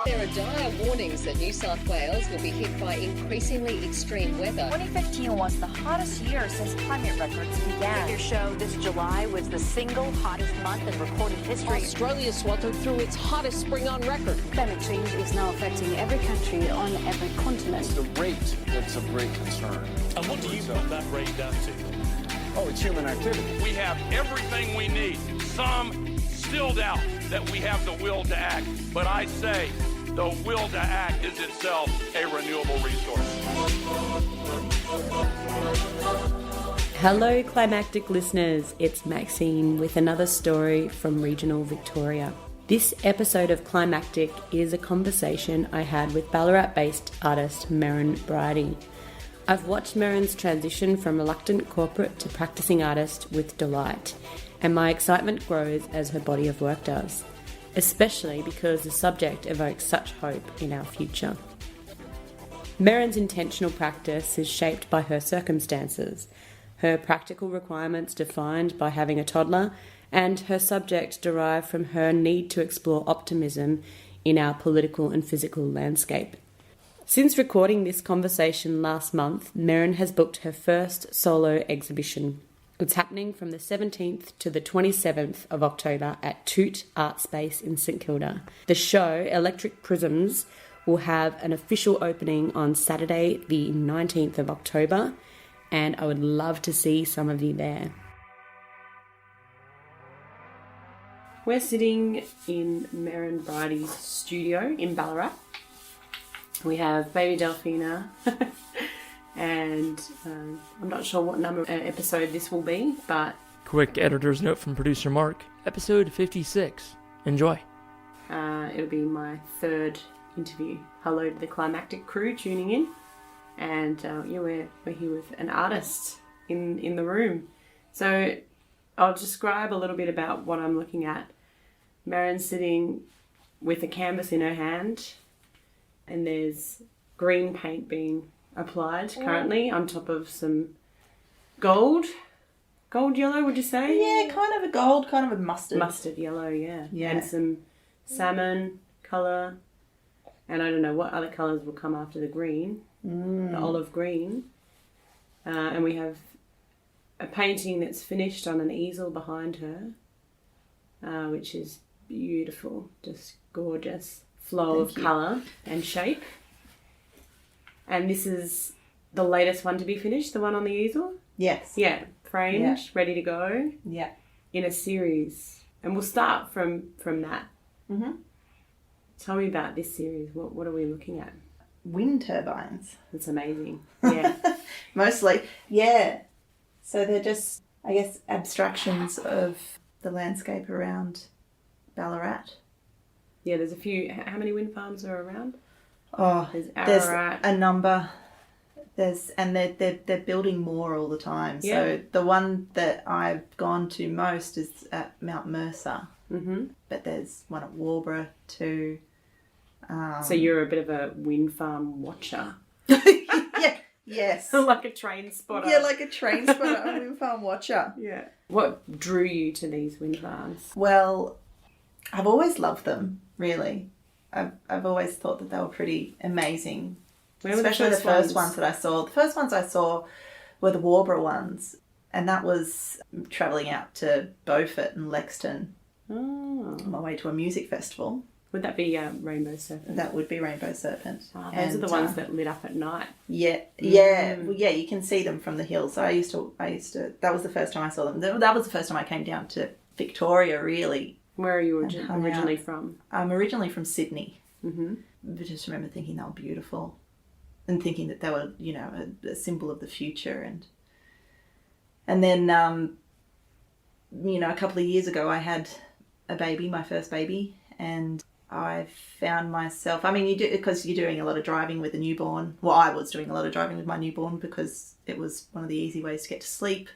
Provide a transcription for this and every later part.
There are dire warnings that New South Wales will be hit by increasingly extreme weather. 2015 was the hottest year since climate records began. Figures show this July was the single hottest month in recorded history. Australia sweltered through its hottest spring on record. Climate change is now affecting every country on every continent. It's the rate that's of great concern. And what do you put that rate down to? Oh, it's human activity. We have everything we need. Some still doubt that we have the will to act, but I say the will to act is itself a renewable resource. Hello climactic listeners, it's Maxine with another story from regional Victoria. This episode of Climactic is a conversation I had with Ballarat-based artist Mairin Briody. I've watched Mairin's transition from reluctant corporate to practicing artist with delight, and my excitement grows as her body of work does, especially because the subject evokes such hope in our future. Mairin's intentional practice is shaped by her circumstances, her practical requirements defined by having a toddler, and her subject derived from her need to explore optimism in our political and physical landscape. Since recording this conversation last month, Mairin has booked her first solo exhibition. It's happening from the 17th to the 27th of October at TooT Artspace in St Kilda. The show, Electric Prisms, will have an official opening on Saturday the 19th of October, and I would love to see some of you there. We're sitting in Mairin Briody's studio in Ballarat. We have baby Delphina and I'm not sure what number episode this will be, but... Quick editor's note from producer Mark, episode 56. Enjoy. It'll be my third interview. Hello to the climactic crew tuning in. And we're here with an artist in the room. So I'll describe a little bit about what I'm looking at. Mairin's sitting with a canvas in her hand, and there's green paint being applied currently on top of some gold yellow, would you say? Yeah, kind of a gold, kind of a mustard yellow, yeah. And some salmon colour, and I don't know what other colours will come after the green, the olive green, and we have a painting that's finished on an easel behind her, which is beautiful, just gorgeous flow of colour and shape. And this is the latest one to be finished, the one on the easel? Yes. Yeah, framed, ready to go. Yeah. In a series. And we'll start from that. Mm-hmm. Tell me about this series. What are we looking at? Wind turbines. That's amazing. Yeah. Mostly. Yeah. So they're just, I guess, abstractions of the landscape around Ballarat. Yeah, there's a few. How many wind farms are around? Oh, there's a number. They're building more all the time. Yeah. So the one that I've gone to most is at Mount Mercer. Mm-hmm. But there's one at Wadawurrung too. So you're a bit of a wind farm watcher. Yeah. Yes. Like a train spotter. Yeah, like a train spotter, a wind farm watcher. Yeah. What drew you to these wind farms? Well, I've always loved them, really. I've always thought that they were pretty amazing. Especially the first ones that I saw. The first ones I saw were the Wadawurrung ones, and that was travelling out to Beaufort and Lexington on my way to a music festival. Would that be Rainbow Serpent? That would be Rainbow Serpent. Oh, those are the ones that lit up at night. Yeah, yeah. Well, yeah, you can see them from the hills. So I used to. That was the first time I saw them. That was the first time I came down to Victoria, really. Where are you originally from? I'm originally from Sydney. Mm-hmm. I just remember thinking they were beautiful, and thinking that they were, a symbol of the future. And then, a couple of years ago, I had a baby, my first baby, and I found myself, because you're doing a lot of driving with a newborn. Well, I was doing a lot of driving with my newborn because it was one of the easy ways to get to sleep.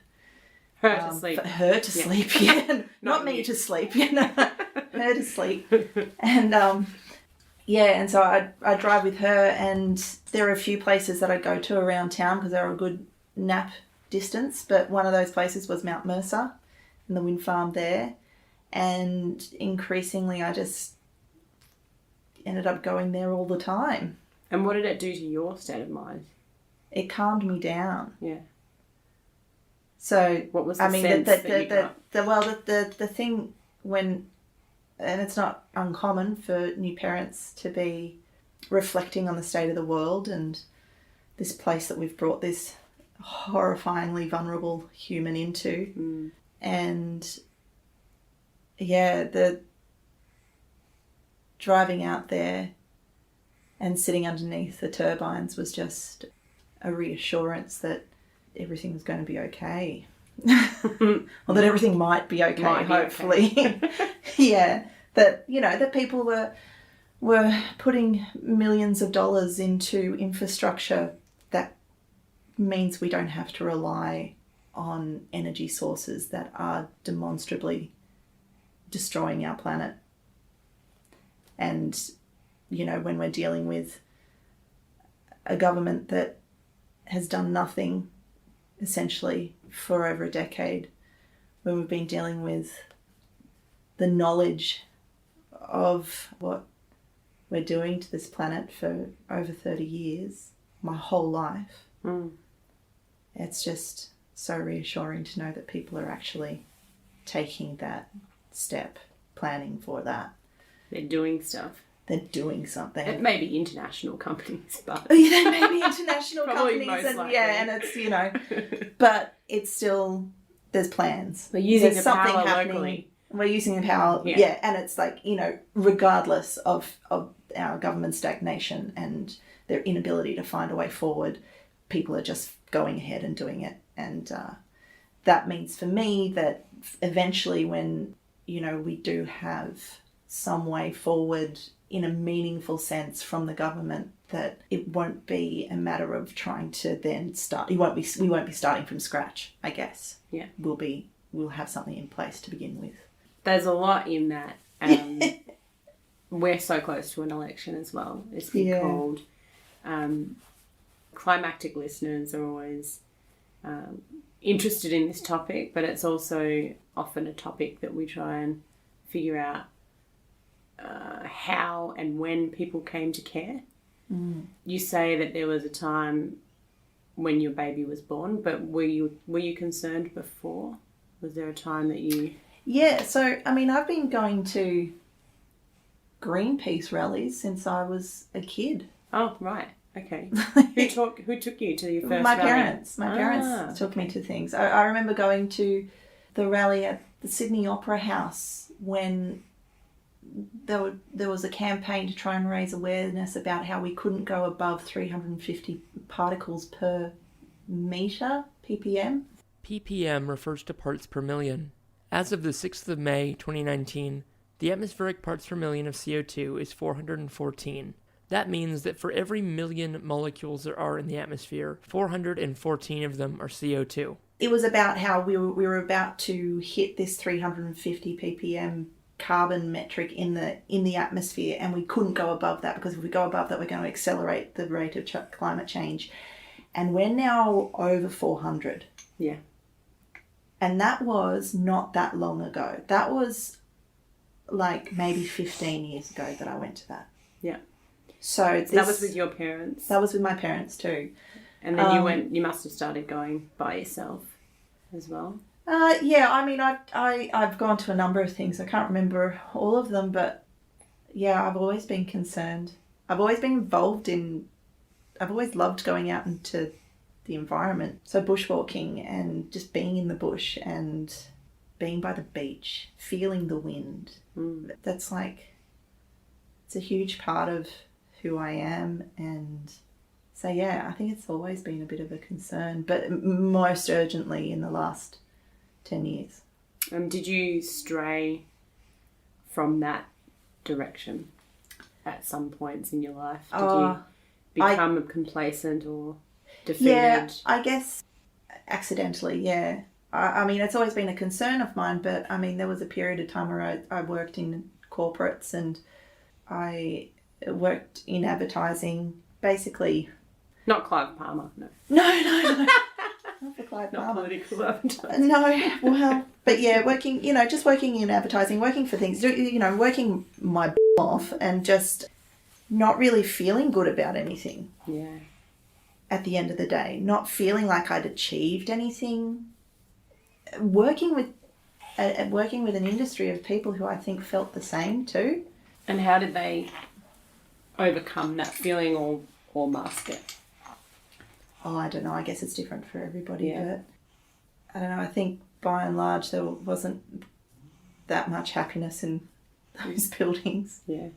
Her to sleep. For her to sleep, yeah. Not me to sleep, her to sleep. And, and so I drive with her, and there are a few places that I go to around town because they're a good nap distance, but one of those places was Mount Mercer and the wind farm there. And increasingly ended up going there all the time. And what did it do to your state of mind? It calmed me down. Yeah. So what was the sense that you got? The thing when, and it's not uncommon for new parents to be reflecting on the state of the world and this place that we've brought this horrifyingly vulnerable human into. And yeah, the driving out there and sitting underneath the turbines was just a reassurance that everything was going to be okay. Or that everything might be okay, hopefully. Okay. Yeah. That, you know, that people were putting millions of dollars into infrastructure that means we don't have to rely on energy sources that are demonstrably destroying our planet. And, you know, when we're dealing with a government that has done nothing, essentially, for over a decade, when we've been dealing with the knowledge of what we're doing to this planet for over 30 years, my whole life, it's just so reassuring to know that people are actually taking that step, planning for that. They're doing stuff. They're doing something. It may be international companies, but... They may be international Probably companies, most likely. and it's, you know, but it's still, there's plans. We're using there's the something power happening. locally. We're using the power, yeah, and it's like, you know, regardless of our government stagnation and their inability to find a way forward, people are just going ahead and doing it. And that means for me that eventually when, you know, we do have some way forward in a meaningful sense from the government, that it won't be a matter of trying to then start. We won't be starting from scratch, I guess. Yeah. We'll have something in place to begin with. There's a lot in that. We're so close to an election as well. It's been called. Climactic listeners are always interested in this topic, but it's also often a topic that we try and figure out how and when people came to care. You say that there was a time when your baby was born, but were you concerned before? Was there a time that you... Yeah, so, I mean, I've been going to Greenpeace rallies since I was a kid. Oh, right. Okay. Who took you to your first My rally? parents. My parents took me to things. I remember going to the rally at the Sydney Opera House when there was a campaign to try and raise awareness about how we couldn't go above 350 particles per metre, ppm. ppm refers to parts per million. As of the 6th of May 2019, the atmospheric parts per million of CO2 is 414. That means that for every million molecules there are in the atmosphere, 414 of them are CO2. It was about how we were about to hit this 350 ppm carbon metric in the atmosphere, and we couldn't go above that, because if we go above that, we're going to accelerate the rate of climate change. And we're now over 400. Yeah. And that was not that long ago. That was like maybe 15 years ago that I went to that. Yeah. So that was with your parents? That was with my parents too. And then you must have started going by yourself as well? Yeah, I mean, I've gone to a number of things. I can't remember all of them, but yeah, I've always been concerned. I've always been involved I've always loved going out into the environment. So bushwalking and just being in the bush and being by the beach, feeling the wind. That's like, it's a huge part of who I am. And so, yeah, I think it's always been a bit of a concern, but most urgently in the last 10 years. Did you stray from that direction at some points in your life? Did you become complacent or defeated? Yeah, I guess accidentally, yeah. I mean, it's always been a concern of mine, but I mean, there was a period of time where I worked in corporates and I worked in advertising, basically. Not Clive Palmer, no. No. Not for Clive Palmer. Not political advertising. No, well, but yeah, working in advertising, working for things, working my off and just not really feeling good about anything. Yeah. At the end of the day, not feeling like I'd achieved anything. Working with an industry of people who I think felt the same too. And how did they overcome that feeling or mask it? Oh, I don't know. I guess it's different for everybody, Yeah. but I don't know. I think by and large there wasn't that much happiness in those buildings. Yeah.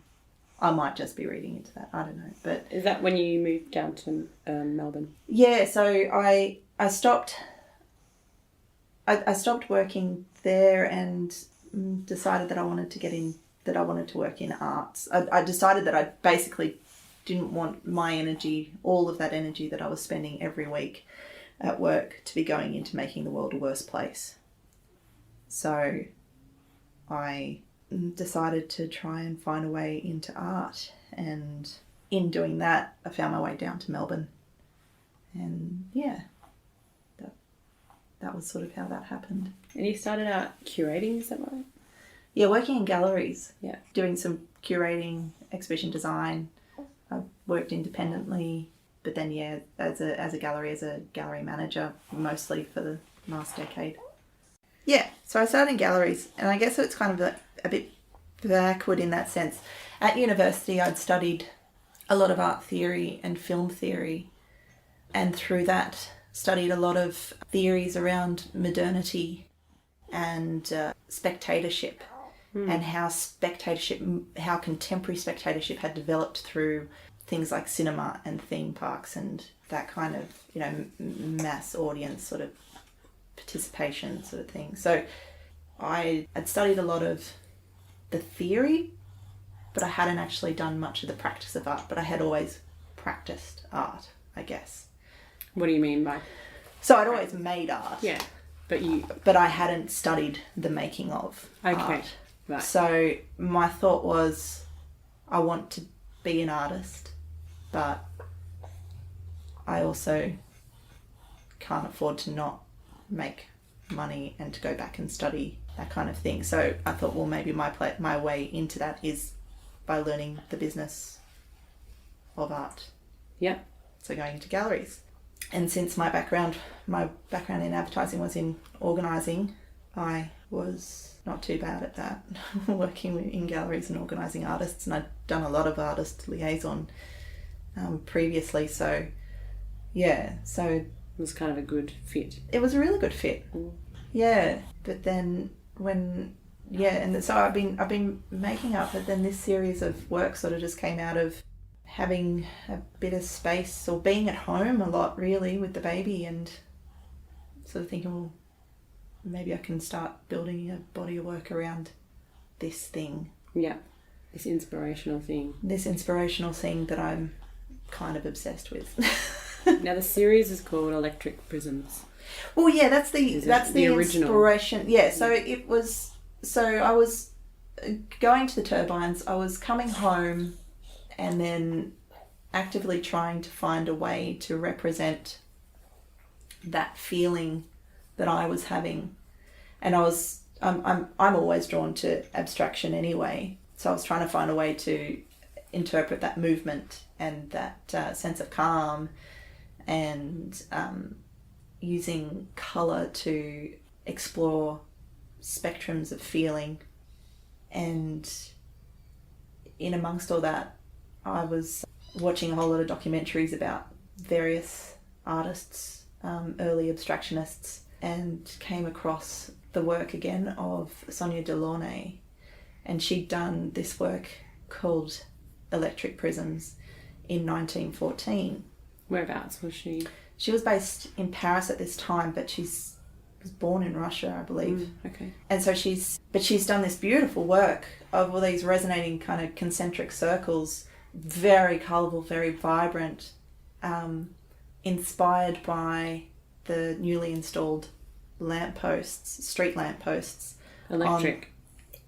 I might just be reading into that. I don't know. But Is that when you moved down to Melbourne? yeah, so I stopped working there and decided that I wanted to work in arts. I decided that I basically didn't want my energy, all of that energy that I was spending every week at work, to be going into making the world a worse place. So I decided to try and find a way into art, and in doing that I found my way down to Melbourne, and yeah, that was sort of how that happened. And you started out curating, is that right? Yeah, working in galleries. Yeah. Doing some curating, exhibition design. I worked independently, but then yeah, as a gallery manager, mostly for the last decade. Yeah, so I started in galleries, and I guess it's kind of a bit backward in that sense. At university, I'd studied a lot of art theory and film theory, and through that studied a lot of theories around modernity and spectatorship, and how contemporary spectatorship had developed through things like cinema and theme parks and that kind of, you know, mass audience sort of participation sort of thing. So I had studied a lot of the theory, but I hadn't actually done much of the practice of art, but I had always practiced art, I guess. What do you mean by? So I'd always made art. Yeah, but I hadn't studied the making of art. Right. So my thought was, I want to be an artist, but I also can't afford to not make money and to go back and study that kind of thing. So I thought, well, maybe my way into that is by learning the business of art. Yeah. So going into galleries. And since my background in advertising was in organising, I was not too bad at that, working in galleries and organising artists, and I'd done a lot of artist liaison previously, so yeah, so it was kind of a good fit. It was a really good fit. Yeah, but then so I've been making up, but then this series of work sort of just came out of having a bit of space or being at home a lot, really, with the baby, and sort of thinking, well, maybe I can start building a body of work around this thing. Yeah, this inspirational thing. This inspirational thing that I'm kind of obsessed with. Now the series is called Electric Prisms. Well, yeah, that's the original inspiration. Yeah, so it was. So I was going to the turbines. I was coming home, and then actively trying to find a way to represent that feeling that I was having, and I'm always drawn to abstraction anyway. So I was trying to find a way to interpret that movement and that sense of calm, and using colour to explore spectrums of feeling. And in amongst all that, I was watching a whole lot of documentaries about various artists, early abstractionists, and came across the work again of Sonia Delaunay, and she'd done this work called Electric Prisms in 1914. Whereabouts was she? She was based in Paris at this time, but she was born in Russia, I believe. Okay. And so she's done this beautiful work of all these resonating kind of concentric circles, very colourful, very vibrant, inspired by the newly installed street lampposts.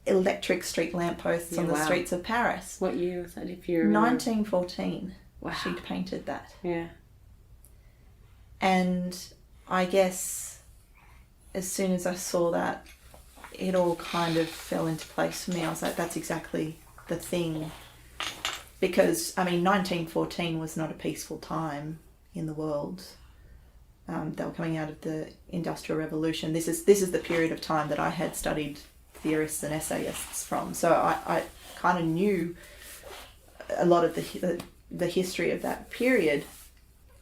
Electric street lampposts on the streets of Paris. What year was that, if you remember? 1914. Wow. She'd painted that. Yeah. And I guess as soon as I saw that, it all kind of fell into place for me. I was like, that's exactly the thing because, I mean, 1914 was not a peaceful time in the world. They were coming out of the Industrial Revolution. This is the period of time that I had studied theorists and essayists from. So I kind of knew a lot of the history of that period.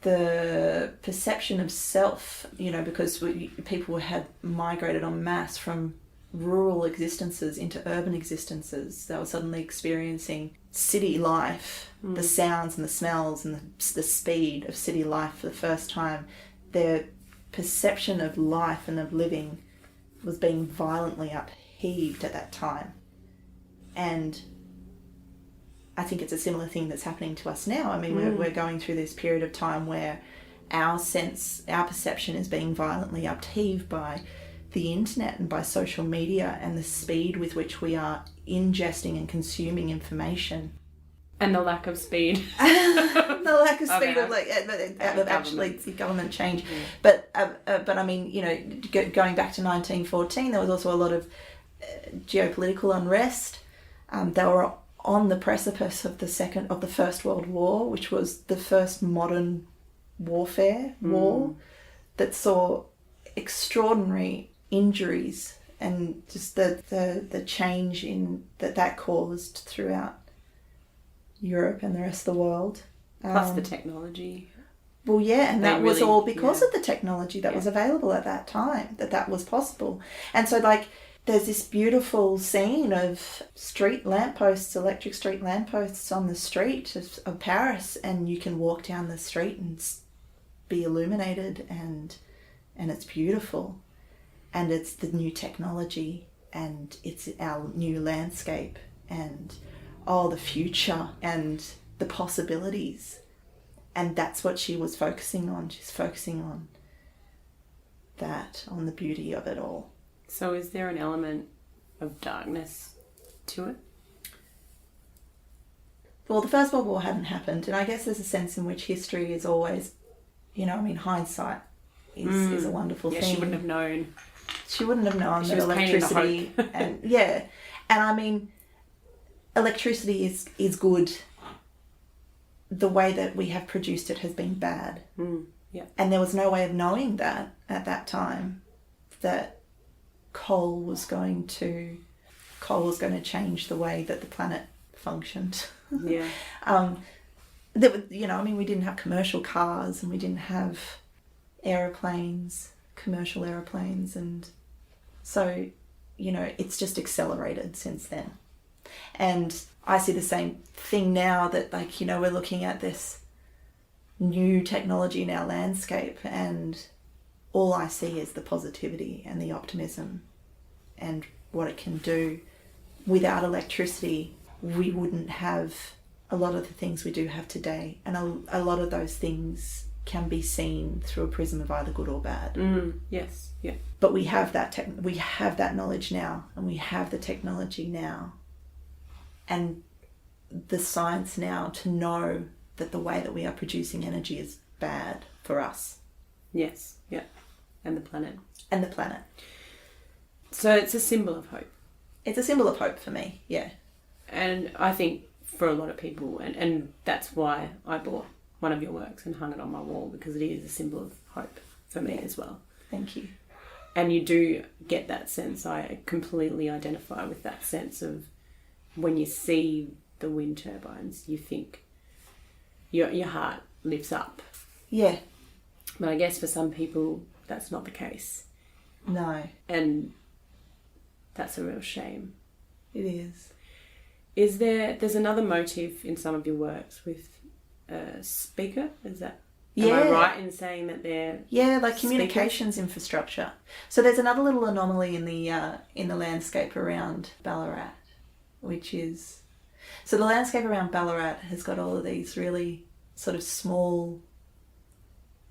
The perception of self, you know, because people had migrated en masse from rural existences into urban existences. They were suddenly experiencing city life, the sounds and the smells and the speed of city life for the first time. Their perception of life and of living was being violently upheaved at that time. And I think it's a similar thing that's happening to us now. I mean, we're going through this period of time where our perception is being violently upheaved by the internet and by social media and the speed with which we are ingesting and consuming information. And the lack of speed. The lack of speed of actually government change. But I mean, you know, going back to 1914, there was also a lot of geopolitical unrest. They were on the precipice of the First World War, which was the first modern warfare war that saw extraordinary injuries and just the change in that caused throughout Europe and the rest of the world. Plus the technology. Well, yeah, and that was all because of the technology that was available at that time, that was possible. And so, like, there's this beautiful scene of street lampposts, electric street lampposts on the street of Paris, and you can walk down the street and be illuminated, and it's beautiful. And it's the new technology, and it's our new landscape, and the future and the possibilities. And that's what she was focusing on. She's focusing on that, on the beauty of it all. So is there an element of darkness to it? Well, the First World War hadn't happened, and I guess there's a sense in which history is always, you know, I mean, hindsight is a wonderful thing. She wouldn't have known. She wouldn't have known She that was electricity and and I mean, electricity is good. The way that we have produced it has been bad. And there was no way of knowing that at that time, that coal was going to change the way that the planet functioned. Yeah. You know, I mean, we didn't have commercial cars, and we didn't have commercial aeroplanes, and so, you know, it's just accelerated since then. And I see the same thing now, that, like, you know, we're looking at this new technology in our landscape, and all I see is the positivity and the optimism and what it can do. Without electricity, we wouldn't have a lot of the things we do have today, and a lot of those things can be seen through a prism of either good or bad. Yes, yeah. But we have that knowledge now, and we have the technology now, and the science now to know that the way that we are producing energy is bad for us. Yes, yeah. And the planet. So it's a symbol of hope. It's a symbol of hope for me, yeah. And I think for a lot of people, and that's why I bought one of your works and hung it on my wall, because it is a symbol of hope for me as well. Thank you. And you do get that sense. I completely identify with that sense of when you see the wind turbines, you think your heart lifts up. Yeah. But I guess for some people that's not the case. No. And that's a real shame. It is. There's another motive in some of your works with a speaker? Am I right in saying that they're like communications infrastructure? So there's another little anomaly in the landscape around Ballarat, which is, so the landscape around Ballarat has got all of these really sort of small,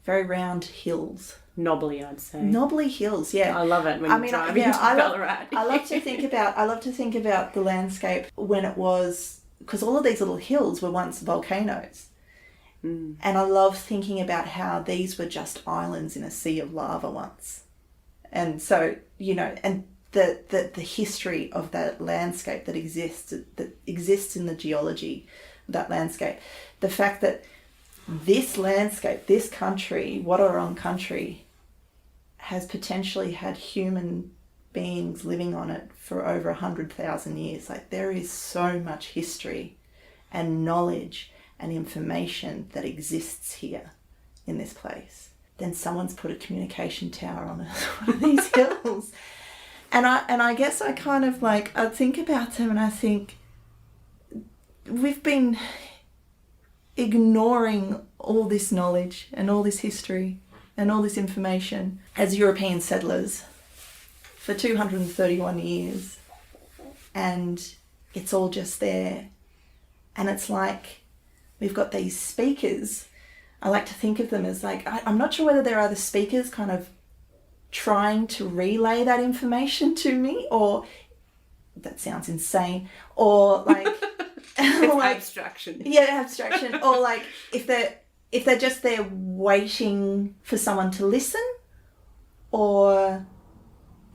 very round hills. Knobbly, I'd say. Knobbly hills, yeah. I love it when you drive into Ballarat. I love to think about the landscape when it was, because all of these little hills were once volcanoes. And I love thinking about how these were just islands in a sea of lava once. And so, you know, and the history of that landscape that exists in the geology that landscape. The fact that this landscape, this country, Wadawurrung country, has potentially had human beings living on it for over 100,000 years. Like, there is so much history and knowledge and information that exists here in this place. Then someone's put a communication tower on one of these hills. And I guess I kind of like, I think about them and I think we've been ignoring all this knowledge and all this history and all this information as European settlers for 231 years. And it's all just there. And it's like we've got these speakers. I like to think of them as like, I'm not sure whether there are the speakers kind of trying to relay that information to me, or that sounds insane, or like it's like abstraction. Yeah, abstraction. Or like if they're just there waiting for someone to listen, or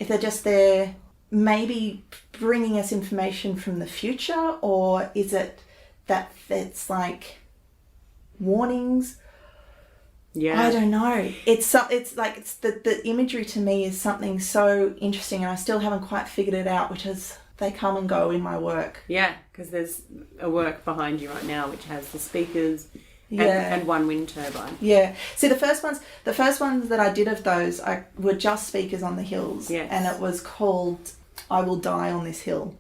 if they're just there maybe bringing us information from the future, or is it that it's like warnings? Yeah, I don't know. It's the imagery to me is something so interesting, and I still haven't quite figured it out, which is they come and go in my work. Yeah, because there's a work behind you right now which has the speakers and one wind turbine. Yeah. See, the first ones that I did of those were just speakers on the hills. Yes. And it was called I Will Die on This Hill.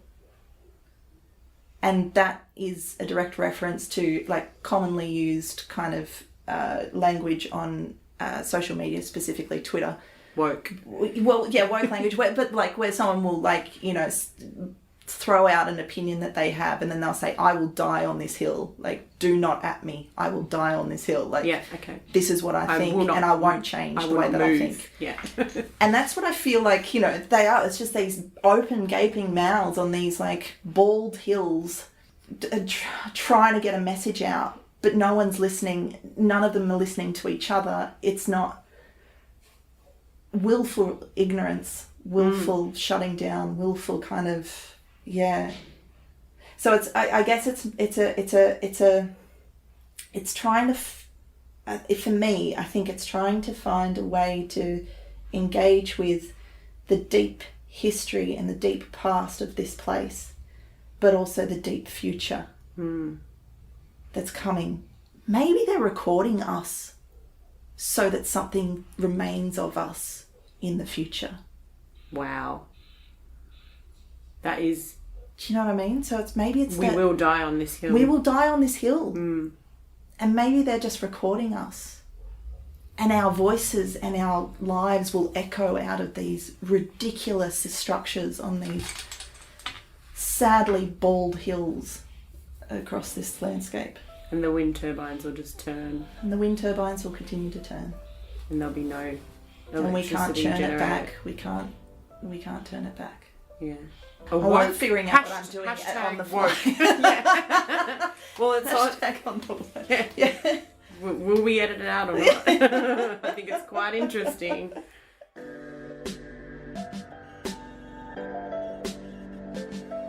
And that is a direct reference to like commonly used kind of language on social media, specifically Twitter. Woke. Well, yeah, woke language, but like where someone will like, you know, throw out an opinion that they have, and then they'll say, I will die on this hill. Like, do not at me. I will die on this hill. Like, yeah, okay. This is what I think, and I won't change the way that I think. Yeah. And that's what I feel like, you know, they are. It's just these open, gaping mouths on these, like, bald hills trying to get a message out, but no one's listening. None of them are listening to each other. It's not willful ignorance, willful shutting down, willful kind of... Yeah. So I guess it's trying to, for me, I think it's trying to find a way to engage with the deep history and the deep past of this place, but also the deep future that's coming. Maybe they're recording us so that something remains of us in the future. Wow. That is... Do you know what I mean? So maybe it's we will die on this hill. We will die on this hill. And maybe they're just recording us. And our voices and our lives will echo out of these ridiculous structures on these sadly bald hills across this landscape. And the wind turbines will just turn. And the wind turbines will continue to turn. And there'll be no electricity and we can't turn generated. it back. We can't turn it back. Yeah. I'm figuring out what I'm doing on the fly. Well, it's on the fly. Yeah. Will we edit it out or not? I think it's quite interesting.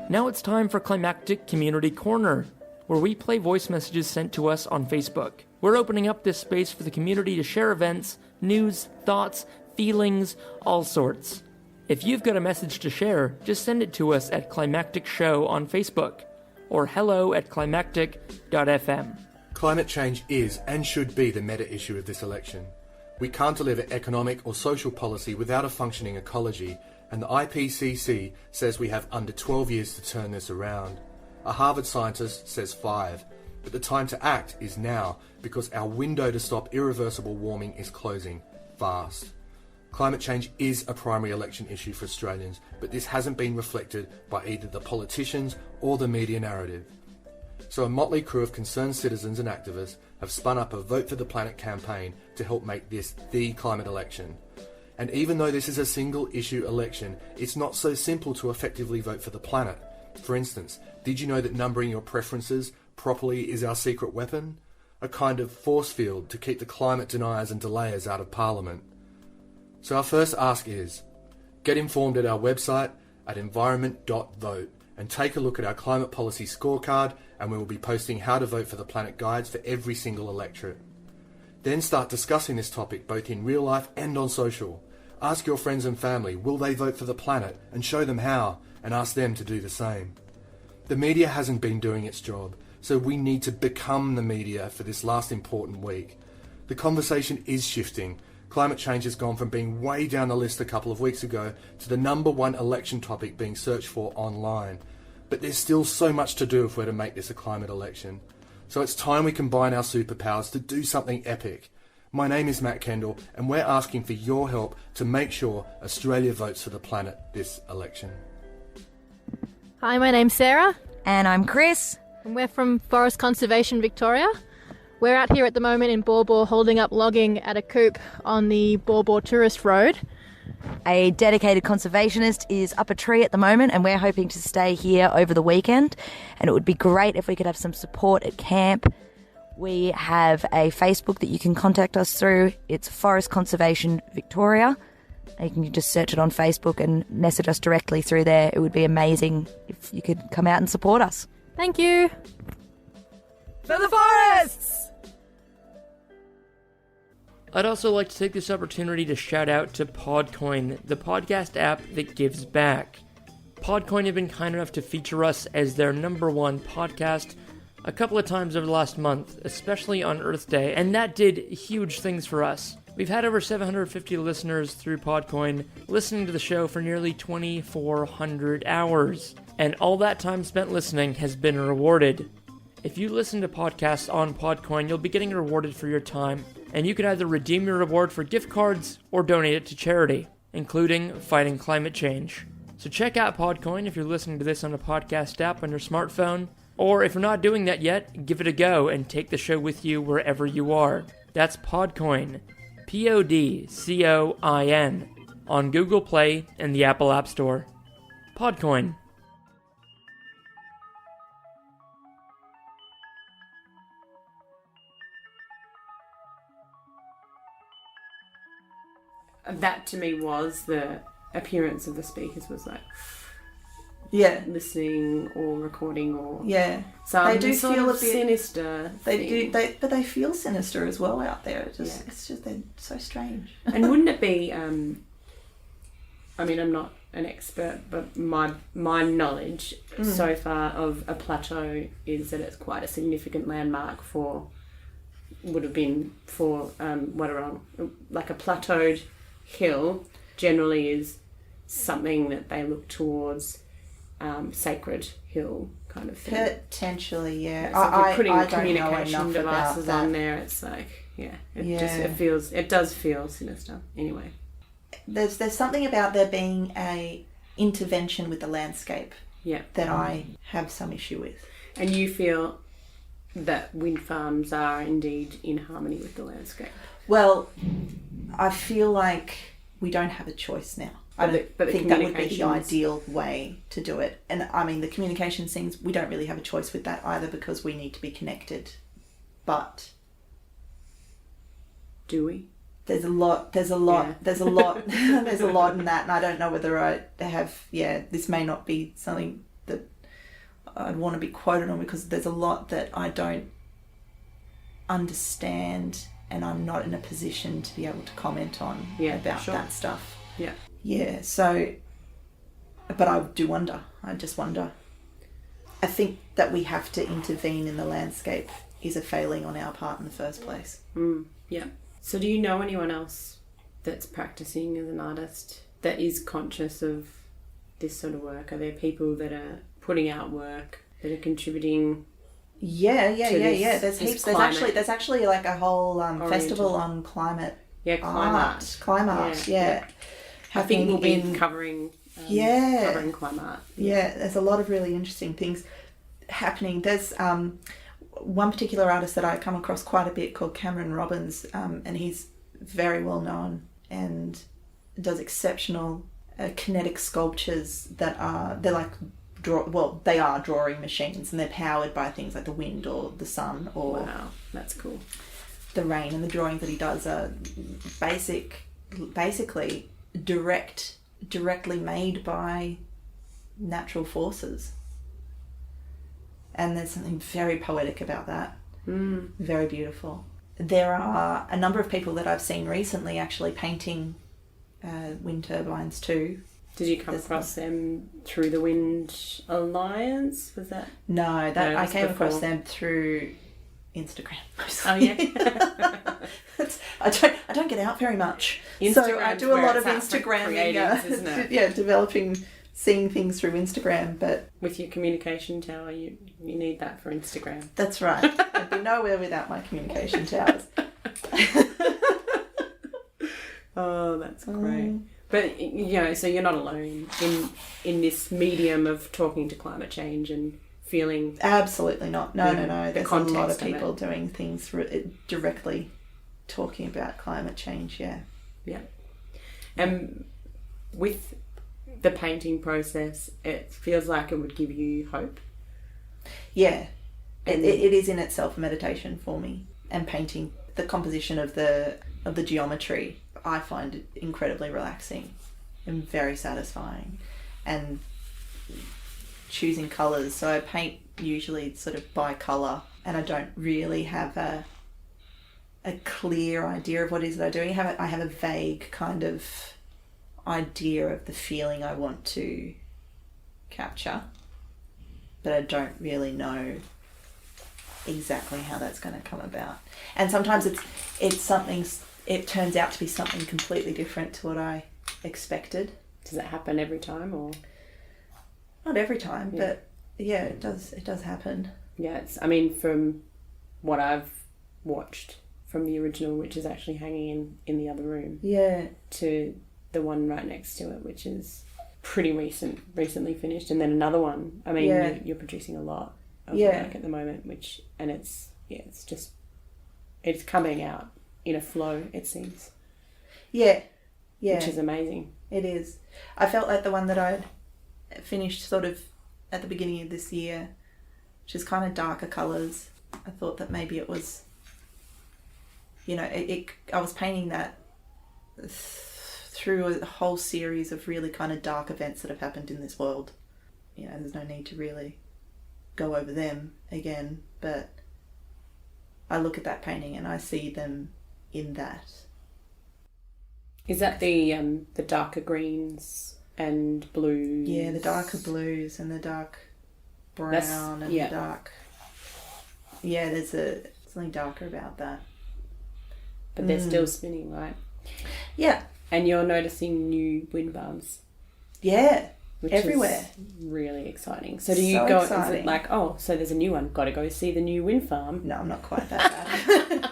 Now it's time for Climactic Community Corner, where we play voice messages sent to us on Facebook. We're opening up this space for the community to share events, news, thoughts, feelings, all sorts. If you've got a message to share, just send it to us at Climactic Show on Facebook, or hello@climactic.fm. Climate change is and should be the meta issue of this election. We can't deliver economic or social policy without a functioning ecology, and the IPCC says we have under 12 years to turn this around. A Harvard scientist says 5, but the time to act is now, because our window to stop irreversible warming is closing fast. Climate change is a primary election issue for Australians, but this hasn't been reflected by either the politicians or the media narrative. So a motley crew of concerned citizens and activists have spun up a Vote for the Planet campaign to help make this the climate election. And even though this is a single issue election, it's not so simple to effectively vote for the planet. For instance, did you know that numbering your preferences properly is our secret weapon? A kind of force field to keep the climate deniers and delayers out of Parliament. So our first ask is, get informed at our website at environment.vote and take a look at our climate policy scorecard, and we will be posting how to vote for the planet guides for every single electorate. Then start discussing this topic both in real life and on social. Ask your friends and family, will they vote for the planet, and show them how, and ask them to do the same. The media hasn't been doing its job, so we need to become the media for this last important week. The conversation is shifting. Climate change has gone from being way down the list a couple of weeks ago to the number one election topic being searched for online. But there's still so much to do if we're to make this a climate election. So it's time we combine our superpowers to do something epic. My name is Matt Kendall, and we're asking for your help to make sure Australia votes for the planet this election. Hi, my name's Sarah. And I'm Chris. And we're from Forest Conservation Victoria. We're out here at the moment in Baw Baw holding up logging at a coupe on the Baw Baw Tourist Road. A dedicated conservationist is up a tree at the moment, and we're hoping to stay here over the weekend. And it would be great if we could have some support at camp. We have a Facebook that you can contact us through. It's Forest Conservation Victoria. You can just search it on Facebook and message us directly through there. It would be amazing if you could come out and support us. Thank you. For the forests! I'd also like to take this opportunity to shout out to Podcoin, the podcast app that gives back. Podcoin have been kind enough to feature us as their number one podcast a couple of times over the last month, especially on Earth Day, and that did huge things for us. We've had over 750 listeners through Podcoin listening to the show for nearly 2,400 hours, and all that time spent listening has been rewarded. If you listen to podcasts on Podcoin, you'll be getting rewarded for your time, and you can either redeem your reward for gift cards or donate it to charity, including fighting climate change. So check out Podcoin if you're listening to this on a podcast app on your smartphone, or if you're not doing that yet, give it a go and take the show with you wherever you are. That's Podcoin, Podcoin, on Google Play and the Apple App Store. Podcoin. That to me was the appearance of the speakers, was like listening or recording or they do feel a bit sinister. But they feel sinister as well out there. It's just they're so strange. And wouldn't it be? I mean, I'm not an expert, but my knowledge so far of a plateau is that it's quite a significant landmark would have been for Wadawurrung. Like a plateaued hill generally is something that they look towards, sacred hill kind of thing. Potentially, yeah. It's like putting I communication devices on there. It's like, it does feel sinister. Anyway, there's something about there being a intervention with the landscape that I have some issue with. And you feel that wind farms are indeed in harmony with the landscape? Well, I feel like we don't have a choice now. I don't think that would be the ideal way to do it. And I mean, the communication things, we don't really have a choice with that either because we need to be connected. But do we? There's a lot in that, and I don't know whether I have, this may not be something that I'd want to be quoted on because there's a lot that I don't understand and I'm not in a position to be able to comment on about that stuff. Yeah, so, but I do wonder. I just wonder. I think that we have to intervene in the landscape is a failing on our part in the first place. Yeah. So do you know anyone else that's practicing as an artist that is conscious of this sort of work? Are there people that are putting out work, that are contributing? Yeah. There's heaps. There's actually like a whole festival on climate. Climate art. Yeah. I think we'll be covering climate art. Yeah, there's a lot of really interesting things happening. There's one particular artist that I come across quite a bit called Cameron Robbins, and he's very well known and does exceptional kinetic sculptures that they are drawing machines, and they're powered by things like the wind or the sun or wow, that's cool. The rain. And the drawings that he does are basically directly made by natural forces. And there's something very poetic about that. Very beautiful. There are a number of people that I've seen recently actually painting wind turbines too. Did you come across them through the Wind Alliance? Was that? No, I came across them through Instagram mostly. Oh yeah. I don't get out very much, so I do a lot of Instagramming. Isn't it? Yeah, seeing things through Instagram. But with your communication tower, you need that for Instagram. That's right. I'd be nowhere without my communication towers. Oh, that's great. But, so you're not alone in this medium of talking to climate change and feeling... Absolutely not. No. There's a lot of people doing things directly talking about climate change, yeah. Yeah. And with the painting process, it feels like it would give you hope. Yeah. It is in itself a meditation for me. And painting, the composition of the geometry, I find it incredibly relaxing and very satisfying. And choosing colours, so I paint usually sort of by colour, and I don't really have a clear idea of what it is that I do. I have a vague kind of idea of the feeling I want to capture, but I don't really know exactly how that's going to come about. And sometimes it turns out to be something completely different to what I expected. Does it happen every time, or not every time? Yeah. But yeah, it does happen. Yeah, from what I've watched from the original, which is actually hanging in the other room, to the one right next to it, which is pretty recently finished, and then another one. You're producing a lot of work at the moment, it's coming out in a flow, it seems. Yeah. Which is amazing. It is. I felt like the one that I'd finished sort of at the beginning of this year, which is kind of darker colours. I thought that maybe it was, I was painting that through a whole series of really kind of dark events that have happened in this world. There's no need to really go over them again, but I look at that painting and I see them in that. Is that the darker greens and blues? Yeah, the darker blues and the dark brown the dark... Yeah, there's something darker about that. But they're still spinning, right? Yeah. And you're noticing new wind farms. Yeah, which everywhere. Is really exciting. So do you go, exciting. Is it like, so there's a new one, got to go see the new wind farm? No, I'm not quite that bad.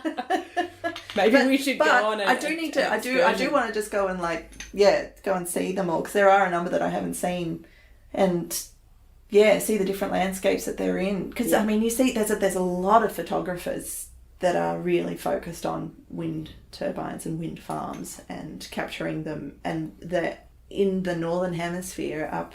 Maybe we should go on. I do want to just go and go and see them all, because there are a number that I haven't seen, and see the different landscapes that they're in. Because you see, there's a lot of photographers that are really focused on wind turbines and wind farms and capturing them, and they're in the northern hemisphere up.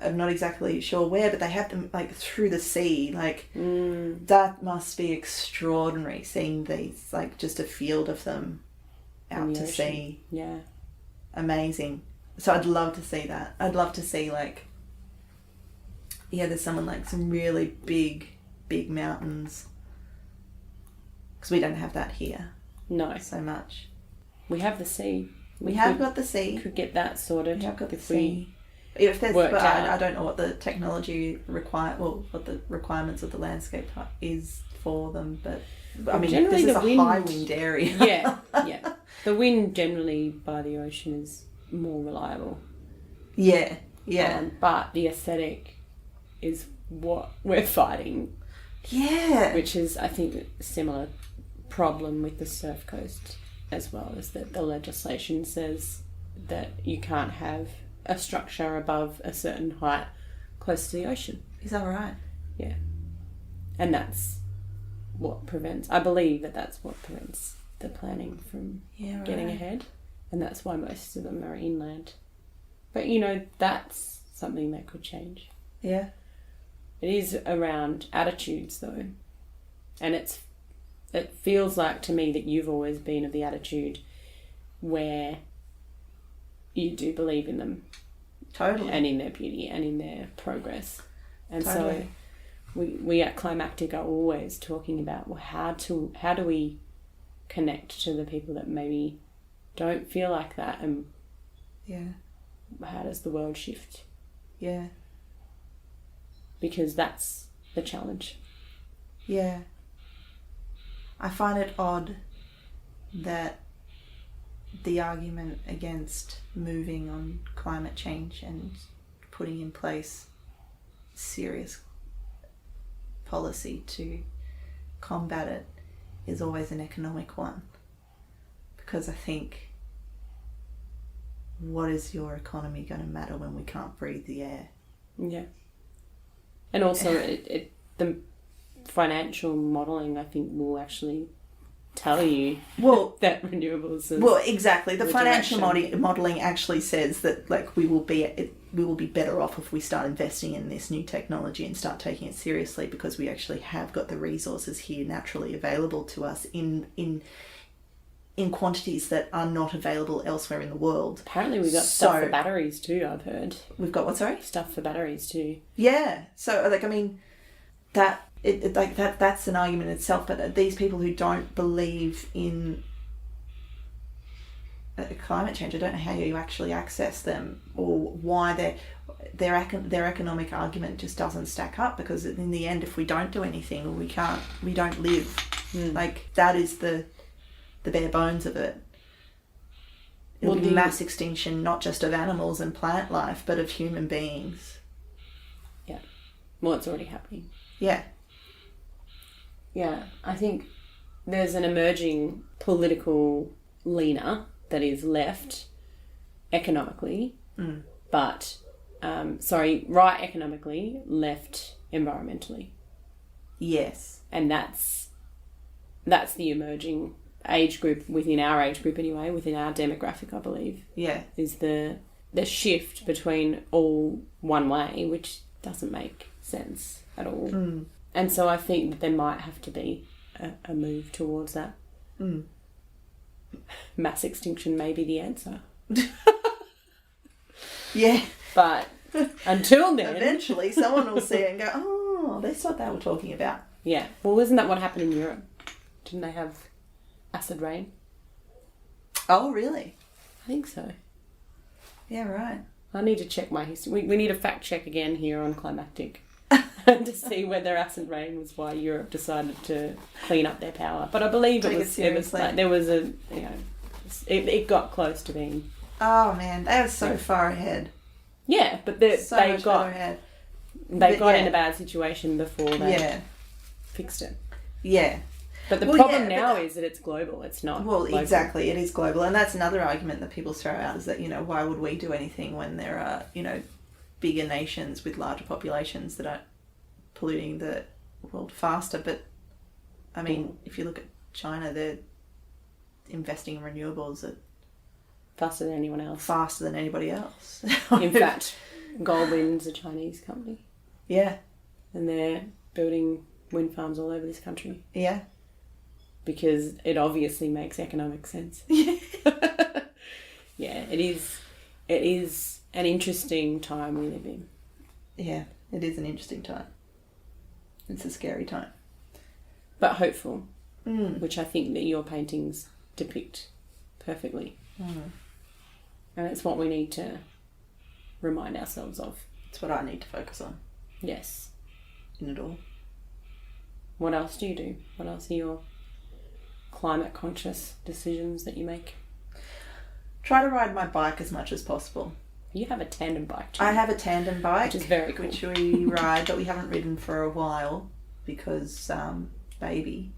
I'm not exactly sure where, but they have them through the sea. That must be extraordinary, seeing these, just a field of them out to sea. Yeah. Amazing. So I'd love to see that. I'd love to see there's some really big mountains. Because we don't have that here. No. So much. We have the sea. We have got the sea. Could get that sorted. We have got the sea. If there's, but I don't know what the technology what the requirements of the landscape is for them, but this is a high wind area. Yeah. The wind generally by the ocean is more reliable. Yeah. But the aesthetic is what we're fighting. Yeah. Which is, I think, a similar problem with the surf coast as well, is that the legislation says that you can't have a structure above a certain height close to the ocean. Is that right? Yeah. And that's what that's what prevents the planning from getting ahead. And that's why most of them are inland. But, that's something that could change. Yeah. It is around attitudes, though. And it feels like to me that you've always been of the attitude where you do believe in them. Totally. And in their beauty and in their progress. And totally. so we at Climactic are always talking about, well, how do we connect to the people that maybe don't feel like that, and how does the world shift? Yeah. Because that's the challenge. Yeah. I find it odd that the argument against moving on climate change and putting in place serious policy to combat it is always an economic one. Because I think, what is your economy going to matter when we can't breathe the air? Yeah. And also, the financial modelling, I think, will actually tell you that renewables is... Well, exactly. The financial modelling actually says that, like, we will be better off if we start investing in this new technology and start taking it seriously, because we actually have got the resources here naturally available to us in quantities that are not available elsewhere in the world. Apparently we've got stuff for batteries too, I've heard. We've got what, sorry? Stuff for batteries too. Yeah. So, like, I mean, that's an argument in itself, but these people who don't believe in climate change, I don't know how you actually access them, or why their economic argument just doesn't stack up, because in the end, if we don't do anything, we don't live. Like, that is the bare bones of it. It'll be mass extinction, not just of animals and plant life, but of human beings. Yeah. Well, it's already happening. Yeah. Yeah, I think there's an emerging political leaner that is left economically, but, right economically, left environmentally. Yes. And that's the emerging age group, within our age group anyway, within our demographic, I believe. Yeah. Is the shift between all one way, which doesn't make sense at all. And so I think that there might have to be a move towards that. Mass extinction may be the answer. Yeah. But until then... Eventually someone will see it and go, oh, that's what they were talking about. Yeah. Well, isn't that what happened in Europe? Didn't they have acid rain? Oh, really? I think so. Yeah, right. I need to check my history. We need a fact check again here on Climactic to see whether acid rain was why Europe decided to clean up their power. But I believe it was like, there was a, it got close to being... Oh, man, they were so far ahead. Yeah, but they got in a bad situation before they fixed it. Yeah. But the problem now is that it's global. It's not local. Exactly. It is global. And that's another argument that people throw out, is that, why would we do anything when there are, bigger nations with larger populations that are polluting the world faster. But, I mean, if you look at China, they're investing in renewables at... Faster than anyone else. Faster than anybody else. In fact, Goldwind's a Chinese company. Yeah. And they're building wind farms all over this country. Yeah. Because it obviously makes economic sense. Yeah. Yeah, it is an interesting time we live in. Yeah, it is an interesting time. It's a scary time. But hopeful, which I think that your paintings depict perfectly. And it's what we need to remind ourselves of. It's what I need to focus on. Yes. In it all. What else do you do? What else are your climate conscious decisions that you make? Try to ride my bike as much as possible. You have a tandem bike too. I have a tandem bike, which is very cool. Which we ride, but we haven't ridden for a while because baby.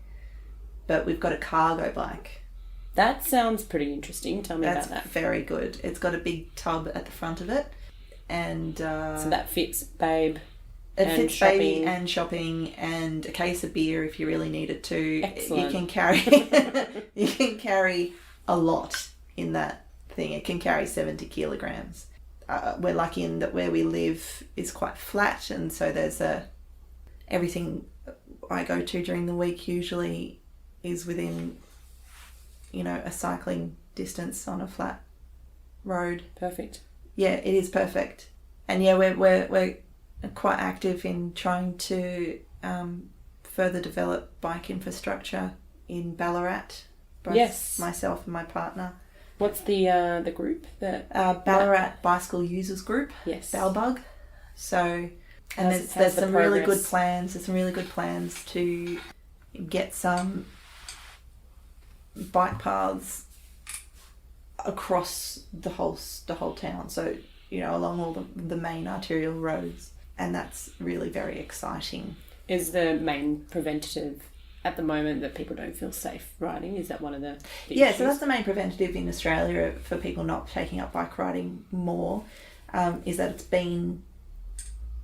But we've got a cargo bike. That sounds pretty interesting. Tell me about that. That's very good. It's got a big tub at the front of it, and so that fits babe. It fits shopping. Baby and shopping and a case of beer if you really needed to. Excellent. You can carry a lot in that thing. It can carry 70 kilograms. We're lucky in that where we live is quite flat, and so there's everything I go to during the week usually is within, a cycling distance on a flat road. Perfect. Yeah, it is perfect. And yeah, we're quite active in trying to further develop bike infrastructure in Ballarat. Both yes. Myself and my partner. What's the group? Ballarat Bicycle Users Group. Yes. Ballbug. So, and there's some really good plans. There's some really good plans to get some bike paths across the whole town. So, along all the main arterial roads, and that's really very exciting. Is the main preventative at the moment that people don't feel safe riding? Is that one of the issues? So that's the main preventative in Australia for people not taking up bike riding more, is that it's been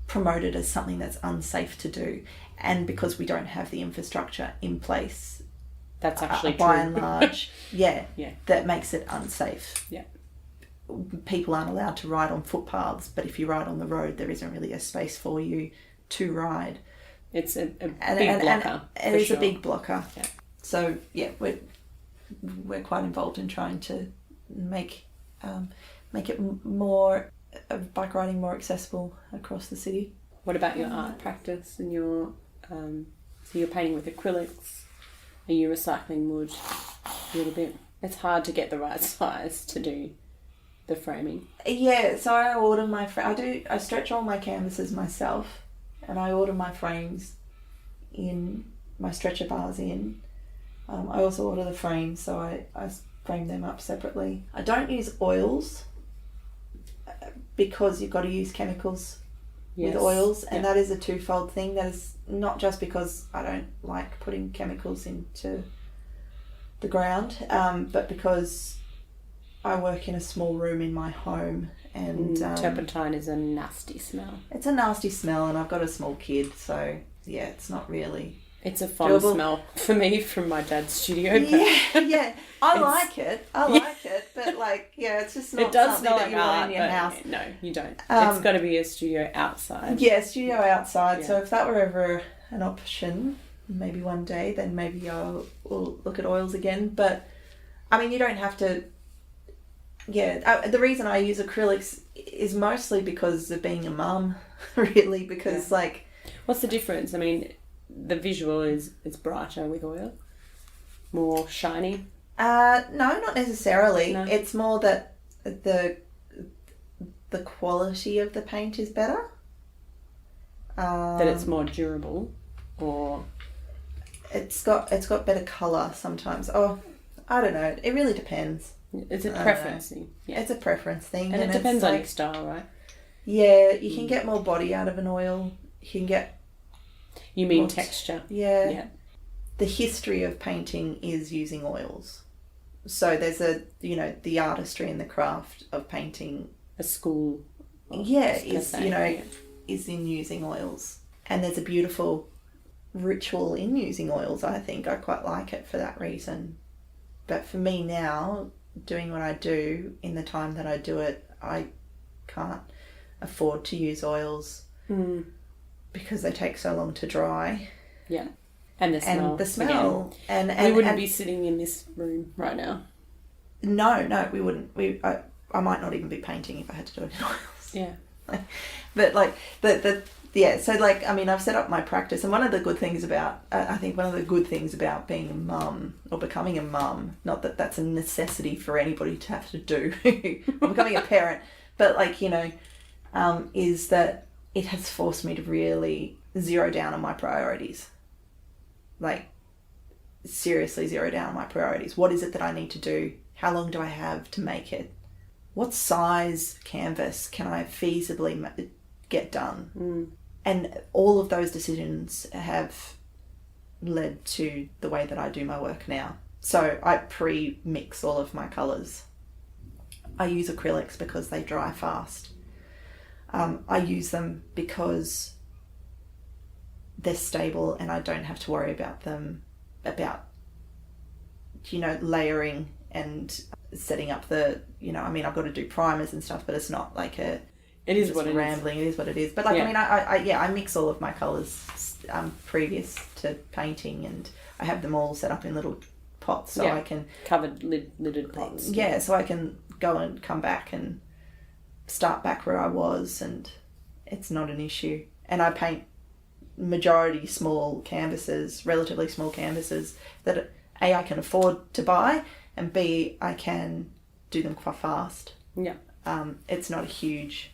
promoted as something that's unsafe to do, and because we don't have the infrastructure in place, that's actually by true. and large, that makes it unsafe. Yeah. People aren't allowed to ride on footpaths, but if you ride on the road, there isn't really a space for you to ride. It's a big blocker. It is a big blocker. Yeah. So we're quite involved in trying to make it more bike riding more accessible across the city. What about your art practice and your so you're painting with acrylics? Are you recycling wood a little bit? It's hard to get the right size to do the framing. Yeah, so I order my I stretch all my canvases myself, and I order my frames in, my stretcher bars in. I also order the frames, so I frame them up separately. I don't use oils because you've got to use chemicals with oils, and that is a twofold thing. That is not just because I don't like putting chemicals into the ground, but because I work in a small room in my home, and turpentine is a nasty smell. It's a nasty smell, and I've got a small kid, so it's not really. It's a fond smell for me from my dad's studio. Yeah. I like it, but it's just not something that you want in your house. No, you don't. It's got to be a studio outside. Yeah, studio outside. Yeah. So if that were ever an option, maybe one day, then maybe we'll look at oils again. But I mean, you don't have to. Yeah, the reason I use acrylics is mostly because of being a mum, really. Because what's the difference? I mean, the visual is brighter with oil, more shiny. No, not necessarily. No. It's more that the quality of the paint is better. That it's more durable, or it's got better colour sometimes. Oh, I don't know. It really depends. It's a preference thing. Yeah. It's a preference thing, and it depends on your style, right? Yeah, you can get more body out of an oil. You can get. You mean texture? Yeah. The history of painting is using oils. So there's the artistry and the craft of painting. A school. Is in using oils. And there's a beautiful ritual in using oils, I think. I quite like it for that reason. But for me now, doing what I do in the time that I do it, I can't afford to use oils because they take so long to dry. Yeah. And the smell. And the smell. Again. And we wouldn't be sitting in this room right now. No, we wouldn't. I might not even be painting if I had to do it in oils. Yeah. But I've set up my practice, and one of the good things about being a mum or becoming a mum, not that that's a necessity for anybody to have to do, or becoming a parent, but is that it has forced me to really zero down on my priorities. Seriously zero down on my priorities. What is it that I need to do? How long do I have to make it? What size canvas can I feasibly get done? And all of those decisions have led to the way that I do my work now. So I pre-mix all of my colours. I use acrylics because they dry fast. I use them because they're stable and I don't have to worry about them, layering and setting up I've got to do primers and stuff, but it's not like it is what rambling. It is what it is. But I mix all of my colours previous to painting, and I have them all set up in little pots, so I can covered lidded pots. Yeah, so I can go and come back and start back where I was, and it's not an issue. And I paint majority small canvases, relatively small canvases that A, I can afford to buy, and B, I can do them quite fast. Yeah. It's not a huge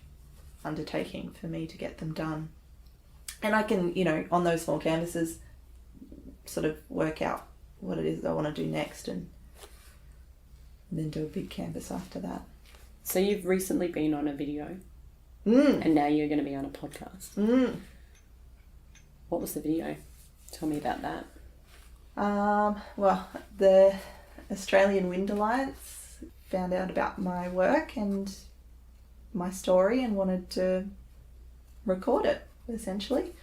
undertaking for me to get them done. And I can, you know, on those small canvases, sort of work out what it is I want to do next and then do a big canvas after that. So you've recently been on a video and now you're going to be on a podcast. What was the video? Tell me about that. Well, the Australian Wind Alliance found out about my work and my story and wanted to record it, essentially,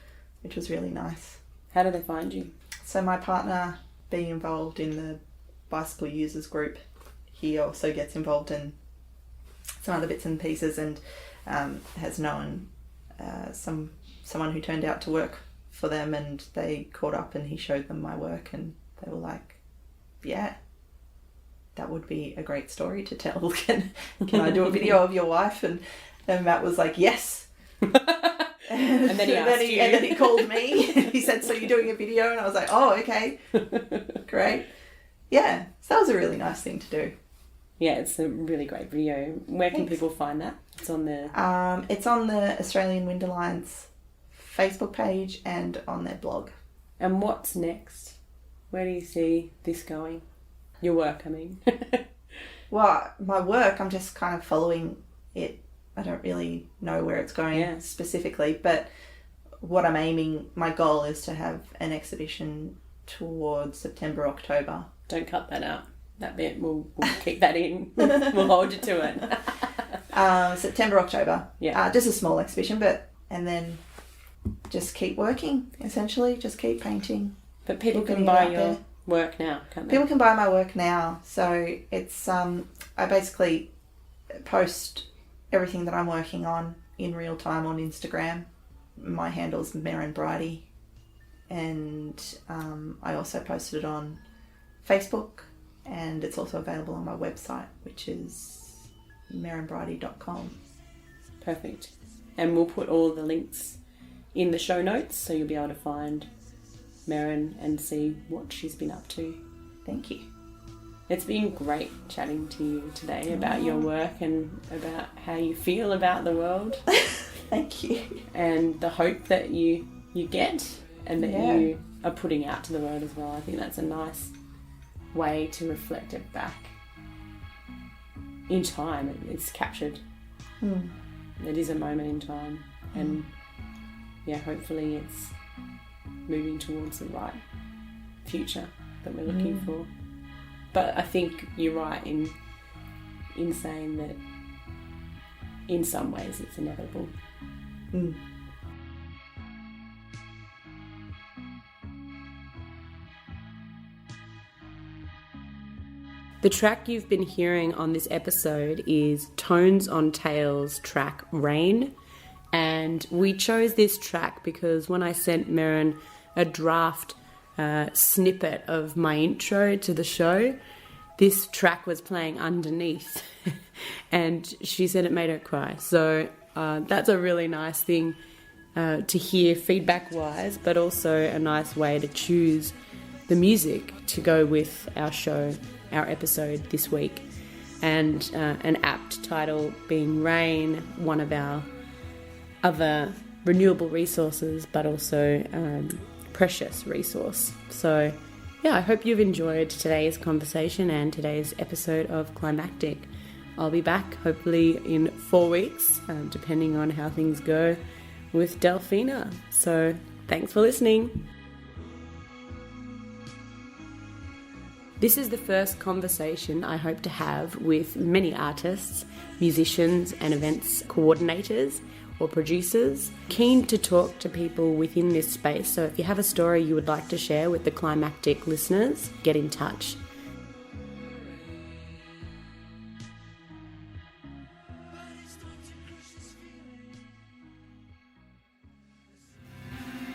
which was really nice. How did they find you? So my partner, being involved in the bicycle users group, he also gets involved in some other bits and pieces and has known someone who turned out to work for them, and they caught up and he showed them my work and they were like, yeah, that would be a great story to tell. Can I do a video of your wife? And Matt was like, yes. And then he asked you. And then he called me and he said, so you're doing a video? And I was like, oh, okay, great. Yeah, so that was a really nice thing to do. Yeah, it's a really great video. Where can people find that? It's on the Australian Wind Alliance Facebook page and on their blog. And what's next? Where do you see this going? Your work, I mean. Well, my work, I'm just kind of following it. I don't really know where it's going specifically, but what I'm aiming, my goal is to have an exhibition towards September, October. Don't cut that out. That bit, we'll keep that in. We'll hold you to it. September, October. Yeah. Just a small exhibition, and then just keep working, essentially. Just keep painting. But people can buy your work now, can't they? People can buy my work now. So it's, I basically post everything that I'm working on in real time on Instagram. My handle's Mairin Briody. And I also posted it on Facebook. And it's also available on my website, which is mairinbriody.com. Perfect. And we'll put all the links in the show notes so you'll be able to find Mairin and see what she's been up to. Thank you. It's been great chatting to you today about your work and about how you feel about the world. Thank you. And the hope that you get and that you are putting out to the world as well. I think that's a nice way to reflect it back in time. It's captured. It is a moment in time, and hopefully it's moving towards the right future that we're looking for. But I think you're right in saying that in some ways it's inevitable. The track you've been hearing on this episode is Tones on Tails track Rain, and we chose this track because when I sent Mairin a draft snippet of my intro to the show, this track was playing underneath and she said it made her cry. So that's a really nice thing to hear feedback wise, but also a nice way to choose the music to go with our show, our episode this week. And an apt title being Rain, one of our other renewable resources, but also precious resource. So I hope you've enjoyed today's conversation and today's episode of Climactic. I'll be back hopefully in 4 weeks, depending on how things go with Delphina. So thanks for listening. This is the first conversation I hope to have with many artists, musicians and events coordinators or producers. Keen to talk to people within this space, so if you have a story you would like to share with the Climactic listeners, get in touch.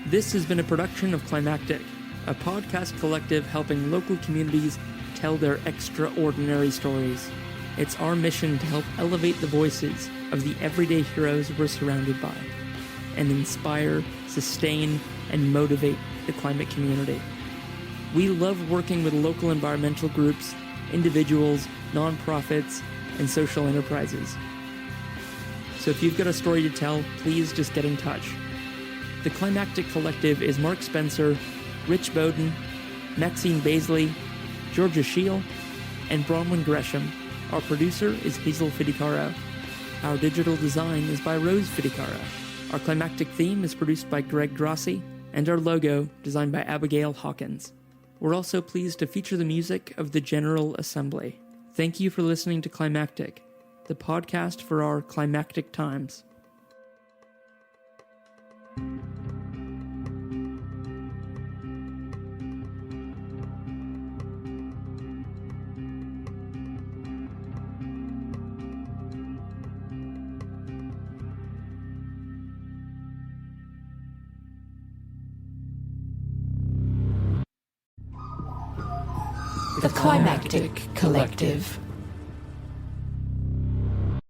This has been a production of Climactic, a podcast collective helping local communities tell their extraordinary stories. It's our mission to help elevate the voices of the everyday heroes we're surrounded by. and inspire, sustain, and motivate the climate community. We love working with local environmental groups, individuals, nonprofits, and social enterprises. So if you've got a story to tell, please just get in touch. The Climactic Collective is Mark Spencer, Rich Bowden, Maxine Bazeley, Georgia Sheil, and Bronwyn Gresham. Our producer is Hazel Fidecaro. Our digital design is by Rose Fidecaro. Our climactic theme is produced by Greg Grossi, and our logo designed by Abigail Hawkins. We're also pleased to feature the music of the General Assembly. Thank you for listening to Climactic, the podcast for our climactic times. The Climactic Collective.